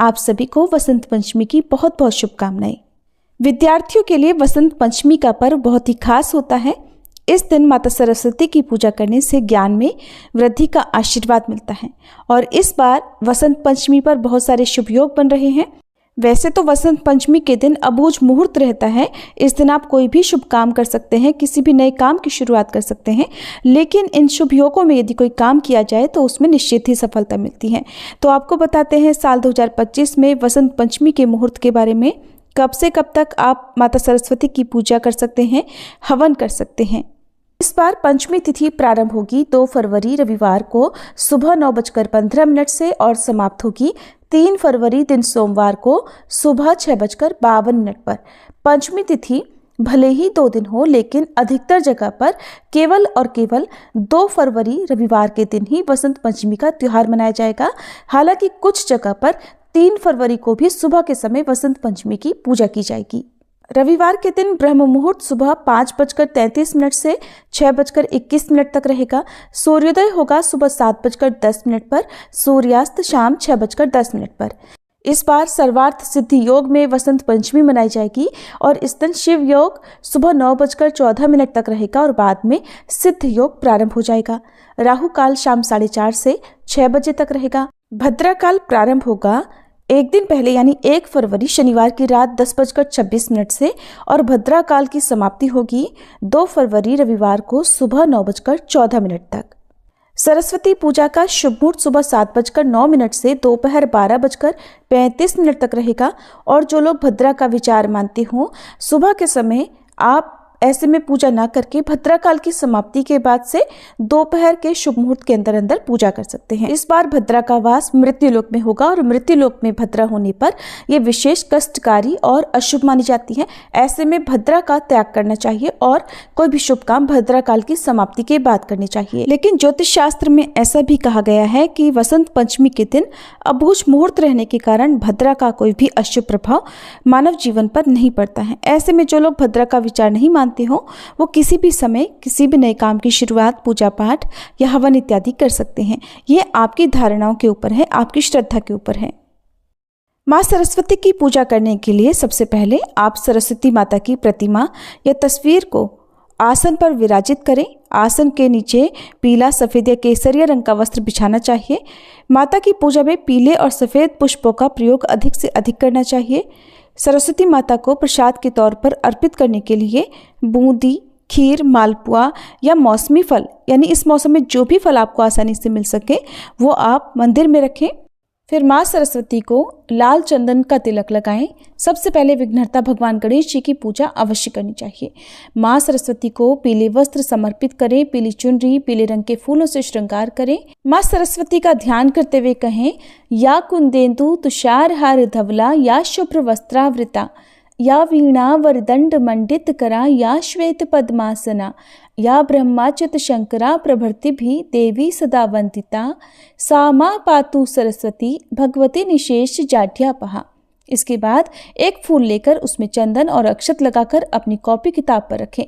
आप सभी को वसंत पंचमी की बहुत बहुत शुभकामनाएं। विद्यार्थियों के लिए वसंत पंचमी का पर्व बहुत ही खास होता है। इस दिन माता सरस्वती की पूजा करने से ज्ञान में वृद्धि का आशीर्वाद मिलता है और इस बार वसंत पंचमी पर बहुत सारे शुभ योग बन रहे हैं। वैसे तो वसंत पंचमी के दिन अबूझ मुहूर्त रहता है। इस दिन आप कोई भी शुभ काम कर सकते हैं, किसी भी नए काम की शुरुआत कर सकते हैं, लेकिन इन शुभ योगों में यदि कोई काम किया जाए तो उसमें निश्चित ही सफलता मिलती है। तो आपको बताते हैं साल 2025 में वसंत पंचमी के मुहूर्त के बारे में। कब से कब तक आप माता सरस्वती की पूजा कर सकते हैं, हवन कर सकते हैं। इस बार पंचमी तिथि प्रारंभ होगी 2 फरवरी रविवार को सुबह 9:15 से और समाप्त होगी 3 फरवरी दिन सोमवार को सुबह 6:52 पर। पंचमी तिथि भले ही 2 दिन हो, लेकिन अधिकतर जगह पर केवल और केवल 2 फरवरी रविवार के दिन ही वसंत पंचमी का त्योहार मनाया जाएगा। हालांकि कुछ जगह पर 3 फरवरी को भी सुबह के समय वसंत पंचमी की पूजा की जाएगी। रविवार के दिन ब्रह्म मुहूर्त सुबह 5:33 से 6:21 तक रहेगा। सूर्योदय होगा सुबह 7:10 पर, सूर्यास्त शाम 6:10 पर। इस बार सर्वार्थ सिद्धि योग में वसंत पंचमी मनाई जाएगी और इस दिन शिव योग सुबह 9:14 तक रहेगा और बाद में सिद्ध योग प्रारंभ हो जाएगा। राहु काल शाम 4:30 से 6 बजे तक रहेगा। भद्रा काल प्रारंभ होगा एक दिन पहले यानी 1 फरवरी शनिवार की रात 10:26 से और भद्रा काल की समाप्ति होगी 2 फरवरी रविवार को सुबह 9:14 तक। सरस्वती पूजा का शुभ मुहूर्त सुबह 7:09 से दोपहर 12:35 तक रहेगा और जो लोग भद्रा का विचार मानते हों, सुबह के समय आप ऐसे में पूजा ना करके भद्रा काल की समाप्ति के बाद से दोपहर के शुभ मुहूर्त के अंदर अंदर पूजा कर सकते हैं। इस बार भद्रा का वास मृत्युलोक में होगा और मृत्युलोक में भद्रा होने पर यह विशेष कष्टकारी और अशुभ मानी जाती है। ऐसे में भद्रा का त्याग करना चाहिए और कोई भी शुभ काम भद्रा काल की समाप्ति के बाद करने चाहिए। लेकिन ज्योतिष शास्त्र में ऐसा भी कहा गया है कि वसंत पंचमी के दिन अबूझ मुहूर्त रहने के कारण भद्रा का कोई भी अशुभ प्रभाव मानव जीवन पर नहीं पड़ता है। ऐसे में जो लोग भद्रा का विचार नहीं मानते हो, वो किसी भी समय किसी भी नए काम की शुरुआत, पूजा पाठ या हवन इत्यादि कर सकते हैं। ये आपकी धारणाओं के ऊपर है, आपकी श्रद्धा के ऊपर है। माँ सरस्वती की पूजा करने के लिए सबसे पहले आप सरस्वती माता की प्रतिमा या तस्वीर को आसन पर विराजित करें। आसन के नीचे पीला, सफेद या केसरिया रंग का वस्त्र बिछाना चाहिए। माता की पूजा में पीले और सफेद पुष्पों का प्रयोग अधिक से अधिक करना चाहिए। सरस्वती माता को प्रसाद के तौर पर अर्पित करने के लिए बूंदी, खीर, मालपुआ या मौसमी फल, यानी इस मौसम में जो भी फल आपको आसानी से मिल सके वो आप मंदिर में रखें। फिर माँ सरस्वती को लाल चंदन का तिलक लगाएं। सबसे पहले विघ्नहर्ता भगवान गणेश जी की पूजा अवश्य करनी चाहिए। माँ सरस्वती को पीले वस्त्र समर्पित करें, पीली चुनरी, पीले रंग के फूलों से श्रृंगार करें। माँ सरस्वती का ध्यान करते हुए कहें, या कुंदेन्दु तुषार हार धवला, या शुभ्र वस्त्रावृता, या वीणा वरदंड मंडित करा, या श्वेत पद्मासना, या ब्रह्माच्युत शंकरा प्रभृति भी देवी सदा वंदिता, सा मां पातु सरस्वती भगवती निशेष जाड्यापहा। इसके बाद एक फूल लेकर उसमें चंदन और अक्षत लगाकर अपनी कॉपी किताब पर रखें।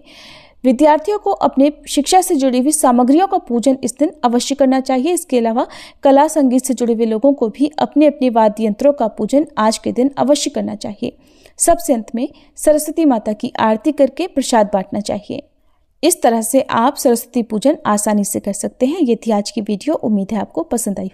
विद्यार्थियों को अपने शिक्षा से जुड़ी हुई सामग्रियों का पूजन इस दिन अवश्य करना चाहिए। इसके अलावा कला संगीत से जुड़े हुए लोगों को भी अपने अपने वाद्य यंत्रों का पूजन आज के दिन अवश्य करना चाहिए। सबसे अंत में सरस्वती माता की आरती करके प्रसाद बांटना चाहिए। इस तरह से आप सरस्वती पूजन आसानी से कर सकते हैं। ये थी आज की वीडियो। उम्मीद है आपको पसंद आई।